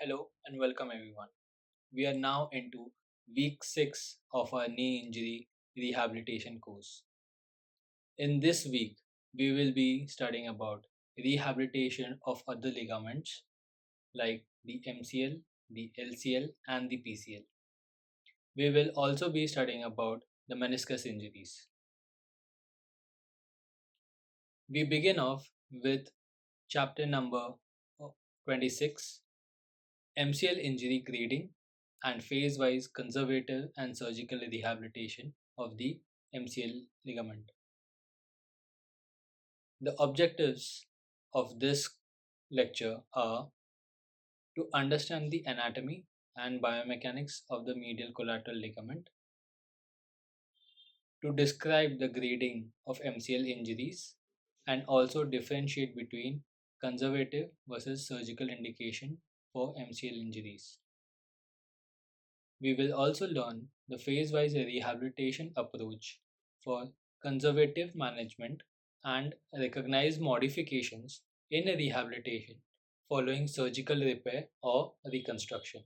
Hello and welcome everyone. We are now into week 6 of our knee injury rehabilitation course. In this week, we will be studying about rehabilitation of other ligaments like the MCL, the LCL, and the PCL. We will also be studying about the meniscus injuries. We begin off with chapter number 26, MCL injury grading and phase-wise conservative and surgical rehabilitation of the MCL ligament. The objectives of this lecture are to understand the anatomy and biomechanics of the medial collateral ligament, to describe the grading of MCL injuries, and also differentiate between conservative versus surgical indication for MCL injuries. We will also learn the phase-wise rehabilitation approach for conservative management and recognize modifications in rehabilitation following surgical repair or reconstruction.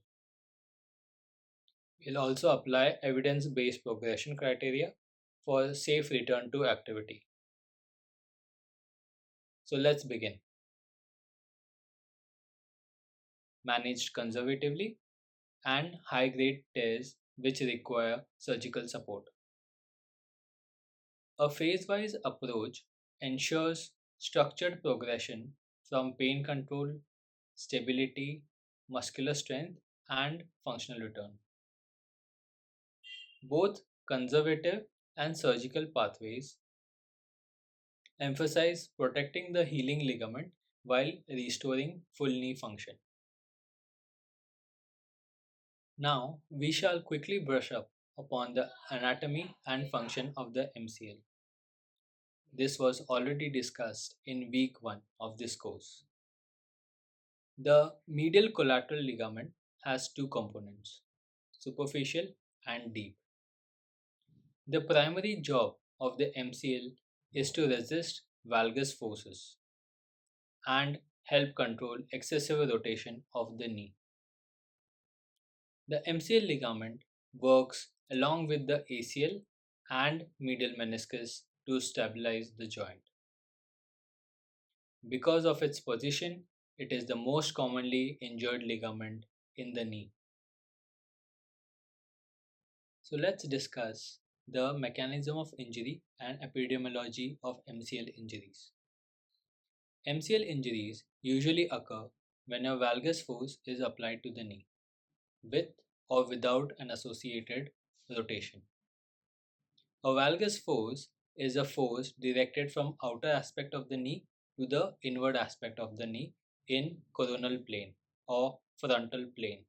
We'll also apply evidence-based progression criteria for safe return to activity. So let's begin. Managed conservatively and high-grade tears which require surgical support. A phase-wise approach ensures structured progression from pain control, stability, muscular strength, and functional return. Both conservative and surgical pathways emphasize protecting the healing ligament while restoring full knee function. Now, we shall quickly brush up upon the anatomy and function of the MCL. This was already discussed in week 1 of this course. The medial collateral ligament has two components, superficial and deep. The primary job of the MCL is to resist valgus forces and help control excessive rotation of the knee. The MCL ligament works along with the ACL and medial meniscus to stabilize the joint. Because of its position, it is the most commonly injured ligament in the knee. So let's discuss the mechanism of injury and epidemiology of MCL injuries. MCL injuries usually occur when a valgus force is applied to the knee, with or without an associated rotation. A valgus force is a force directed from outer aspect of the knee to the inward aspect of the knee in coronal plane or frontal plane.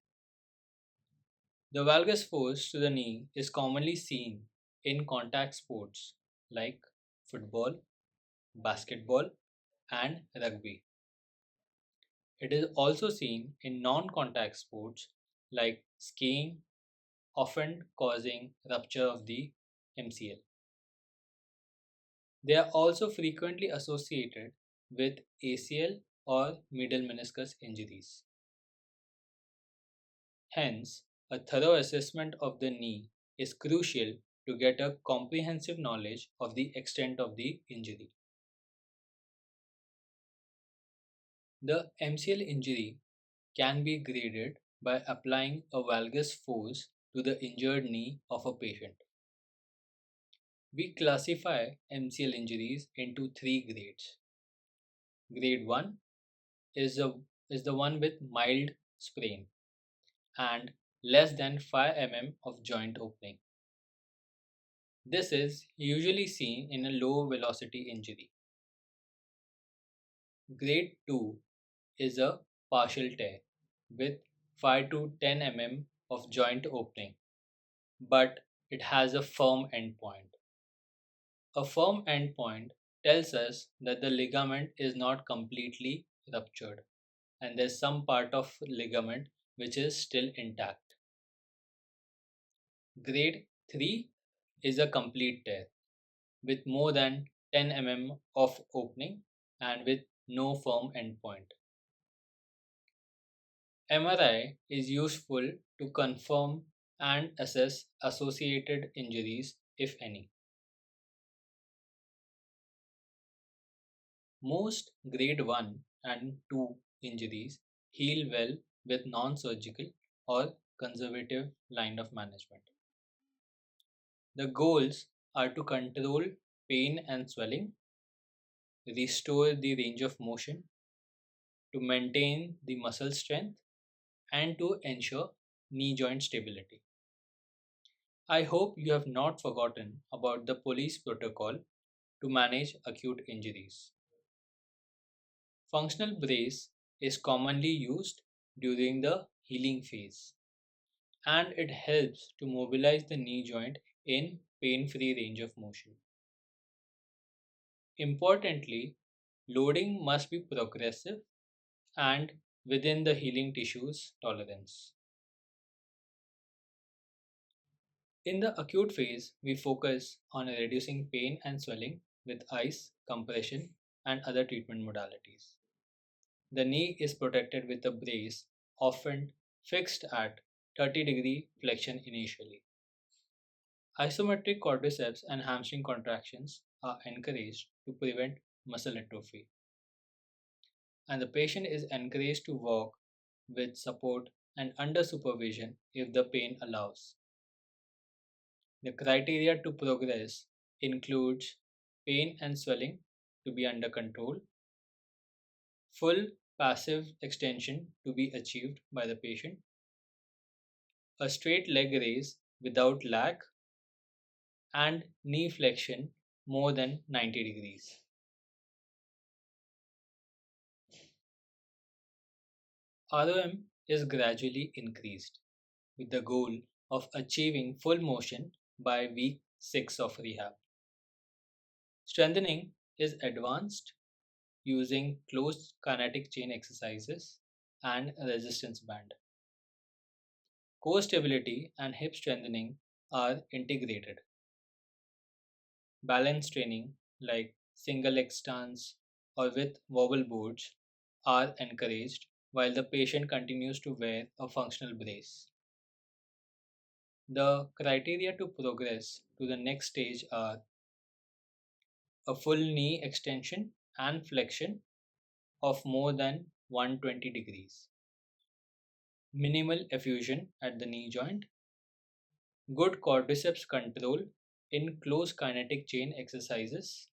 The valgus force to the knee is commonly seen in contact sports like football, basketball, and rugby. It is also seen in non-contact sports like skiing, often causing rupture of the MCL. They are also frequently associated with ACL or medial meniscus injuries. Hence, a thorough assessment of the knee is crucial to get a comprehensive knowledge of the extent of the injury. The MCL injury can be graded by applying a valgus force to the injured knee of a patient. We classify MCL injuries into three grades. Grade 1 is the one with mild sprain and less than 5 mm of joint opening. This is usually seen in a low velocity injury. Grade 2 is a partial tear with 5 to 10 mm of joint opening, but it has a firm endpoint. A firm endpoint tells us that the ligament is not completely ruptured and there's some part of ligament which is still intact. Grade 3 is a complete tear with more than 10 mm of opening and with no firm endpoint. MRI is useful to confirm and assess associated injuries, if any. Most grade 1 and 2 injuries heal well with non surgical or conservative line of management. The goals are to control pain and swelling, restore the range of motion, to maintain the muscle strength, and to ensure knee joint stability. I hope you have not forgotten about the police protocol to manage acute injuries. Functional brace is commonly used during the healing phase, and it helps to mobilize the knee joint in pain free range of motion. Importantly, loading must be progressive and within the healing tissue's tolerance. In the acute phase, we focus on reducing pain and swelling with ice, compression, and other treatment modalities. The knee is protected with a brace, often fixed at 30-degree flexion initially. Isometric quadriceps and hamstring contractions are encouraged to prevent muscle atrophy, and the patient is encouraged to walk with support and under supervision if the pain allows. The criteria to progress includes pain and swelling to be under control, full passive extension to be achieved by the patient, a straight leg raise without lag, and knee flexion more than 90 degrees. ROM is gradually increased with the goal of achieving full motion by week 6 of rehab. Strengthening is advanced using closed kinetic chain exercises and resistance band. Core stability and hip strengthening are integrated. Balance training like single leg stance or with wobble boards are encouraged while the patient continues to wear a functional brace. The criteria to progress to the next stage are a full knee extension and flexion of more than 120 degrees, minimal effusion at the knee joint, good quadriceps control in close kinetic chain exercises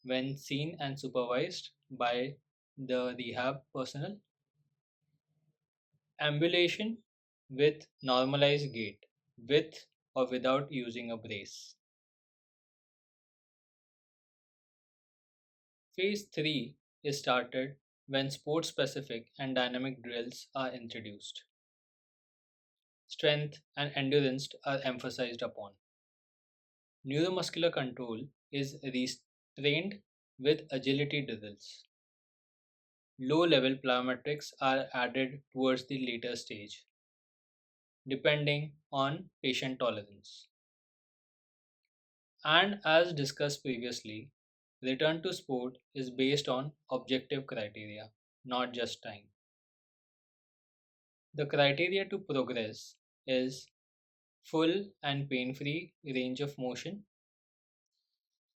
when seen and supervised by the rehab personnel, ambulation with normalized gait, with or without using a brace. Phase 3 is started when sport specific and dynamic drills are introduced. Strength and endurance are emphasized upon. Neuromuscular control is restrained with agility drills. Low level plyometrics are added towards the later stage, depending on patient tolerance. And as discussed previously, return to sport is based on objective criteria, not just time. The criteria to progress is full and pain free range of motion,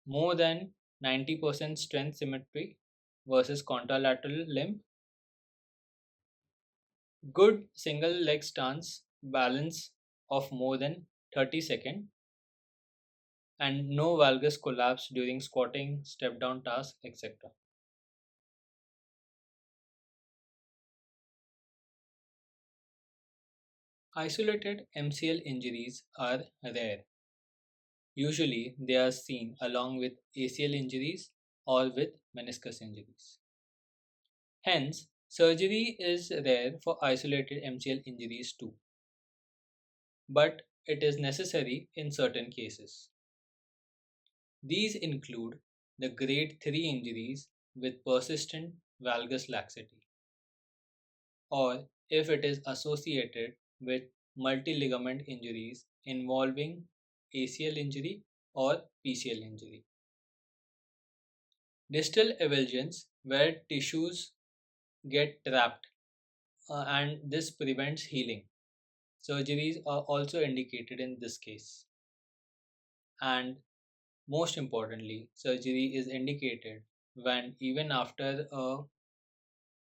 more than 90% strength symmetry versus contralateral limb, good single leg stance balance of more than 30 seconds, and no valgus collapse during squatting, step down task, etc. Isolated MCL injuries are rare. Usually, they are seen along with ACL injuries or with meniscus injuries. Hence, surgery is rare for isolated MCL injuries too, but it is necessary in certain cases. These include the grade 3 injuries with persistent valgus laxity, or if it is associated with multi-ligament injuries involving ACL injury or PCL injury. Distal avulsions where tissues get trapped and this prevents healing. Surgeries are also indicated in this case. And most importantly, surgery is indicated when, even after a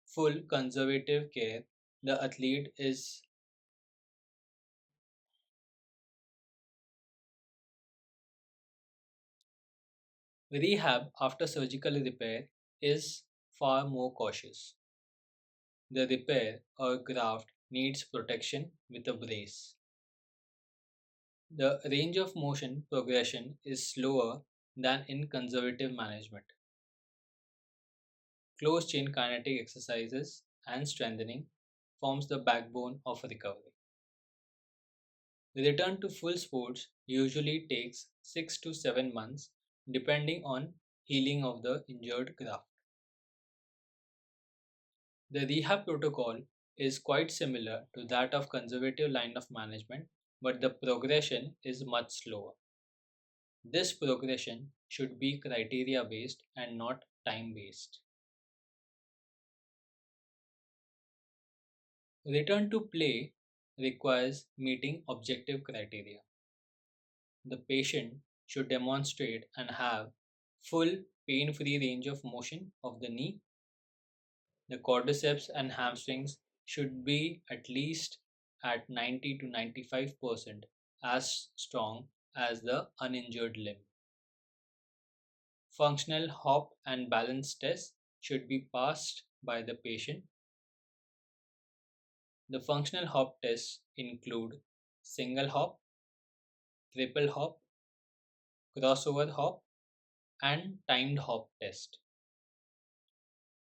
full conservative care, the athlete is rehab after surgical repair is far more cautious. The repair or graft needs protection with a brace. The range of motion progression is slower than in conservative management. Closed chain kinetic exercises and strengthening forms the backbone of recovery. The return to full sports usually takes 6 to 7 months depending on healing of the injured graft. The rehab protocol is quite similar to that of conservative line of management, but the progression is much slower. This progression should be criteria based and not time based. Return to play requires meeting objective criteria. The patient should demonstrate and have full pain free range of motion of the knee. The quadriceps and hamstrings should be at least at 90 to 95% as strong as the uninjured limb. Functional hop and balance tests should be passed by the patient. The functional hop tests include single hop, triple hop, crossover hop, and timed hop test.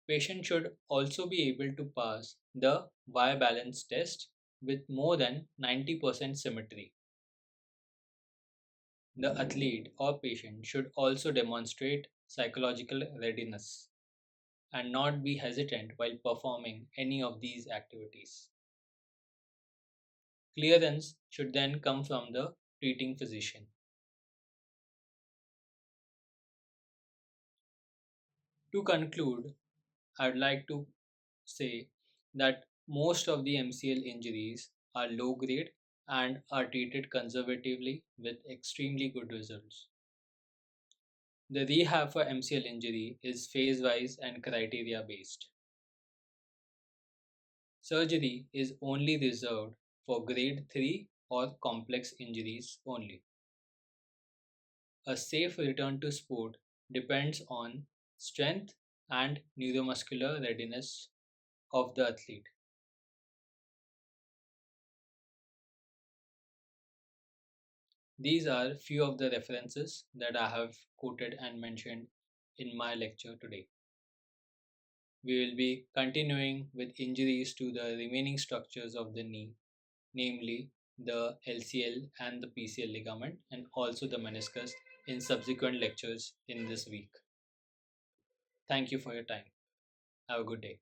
Patient should also be able to pass the Y balance test with more than 90% symmetry. The athlete or patient should also demonstrate psychological readiness and not be hesitant while performing any of these activities. Clearance should then come from the treating physician. To conclude, I'd like to say that most of the MCL injuries are low grade and are treated conservatively with extremely good results. The rehab for MCL injury is phase wise and criteria based. Surgery is only reserved for grade 3 or complex injuries only. A safe return to sport depends on strength and neuromuscular readiness of the athlete. These are few of the references that I have quoted and mentioned in my lecture today. We will be continuing with injuries to the remaining structures of the knee, namely the LCL and the PCL ligament, and also the meniscus in subsequent lectures in this week. Thank you for your time. Have a good day.